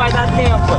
vai dar tempo.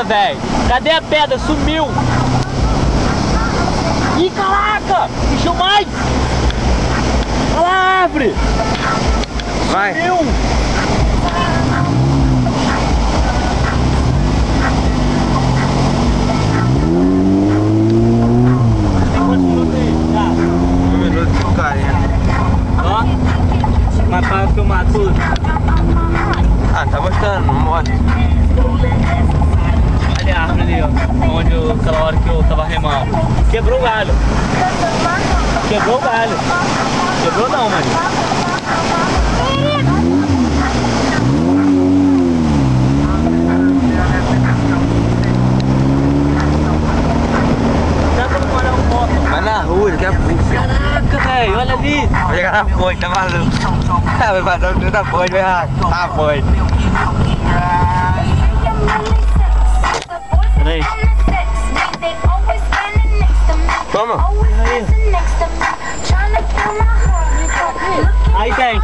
Velho, cadê a pedra? Sumiu! Ih, caraca! Encheu mais! Olha a árvore! Vai! Sumiu! Tem quantos minutos aí? Tá? 1 minuto e 40. Ó! Mas para filmar tudo? Ah, tá mostrando, não mostra. A árvore ali, ó, onde aquela hora que eu tava remando. Quebrou o galho. Quebrou o galho. Quebrou não, mano. Vai na rua, ele quer puxa. Caraca, velho, olha ali. Vai chegar na ponte, tá maluco? Vai passar o da ponte, vai errar. Tá a ponte. Peraí. Toma. Aí tem.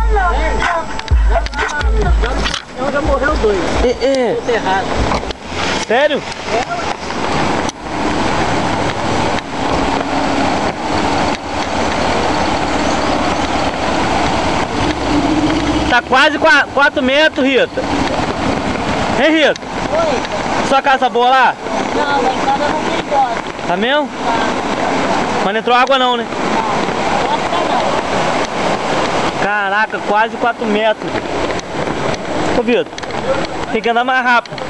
Já morreu dois. Errado. Sério? Tá quase 4 metros, Rita. Hein, Rita? Oi. Sua casa boa lá? Não, lá em casa não tem embora. Tá mesmo? Tá. Mas não entrou água não, né? Não, não. Caraca, quase 4 metros. Ô, Vitor, tem que andar mais rápido.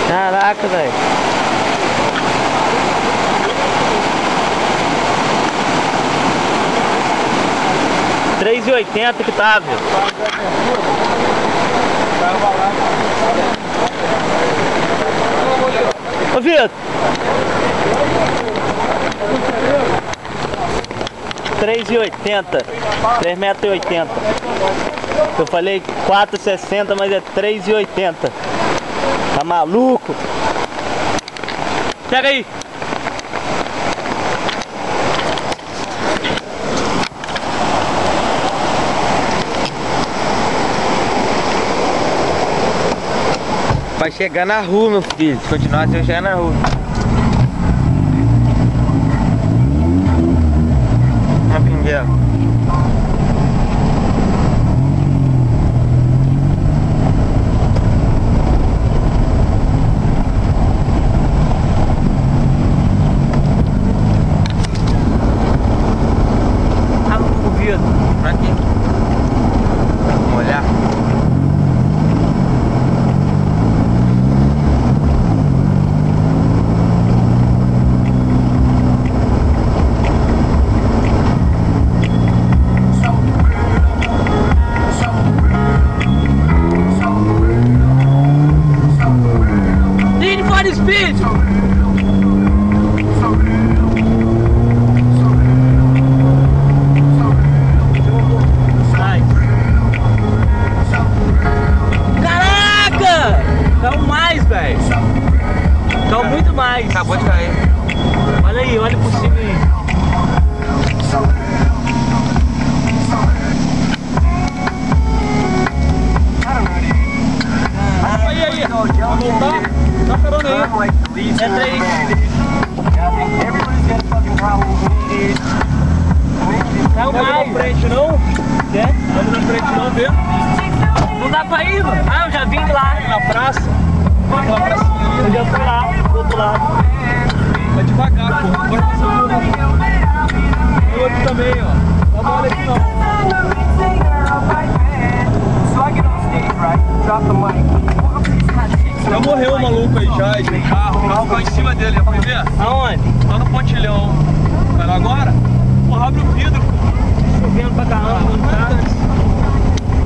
Caraca, velho. R$3,80 que tá, velho. Ô, Vitor. 3,80. 3,80 m. Eu falei 4,60, mas é 3,80. Tá maluco? Pega aí. Vai chegar na rua, meu filho. Se continuar assim, eu chegar na rua. Uma pinguela. Pra quê? Vamos olhar. Need for the speed! muito mais. Acabou de cair. Olha aí, olha por cima aí. Aí. Vamos voltar? Dá carona aí. Entra aí. Não Não vai na frente não? Quer? Vamos na frente não, vê? Não dá pra ir, mano. Ah, eu já vim lá. Na praça. Aquela pracinha Eu ali. já fui lá, do outro lado. Vai devagar, pô. Não pode passar por não. Tem outro também, ó. Dá mole aqui não. Já morreu o maluco aí já, de carro. O carro caiu em cima dele, já foi ver? Aonde? Lá no pontilhão. Vai lá agora? Porra, abre o vidro, pô. Chovendo pra caramba, não tá?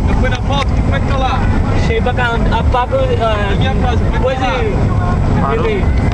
Já foi na pauta? Como é que tá lá? Cheio pra caramba. A papo. Na minha casa, como é que Coisa tá lá? aí. Parou? Aí.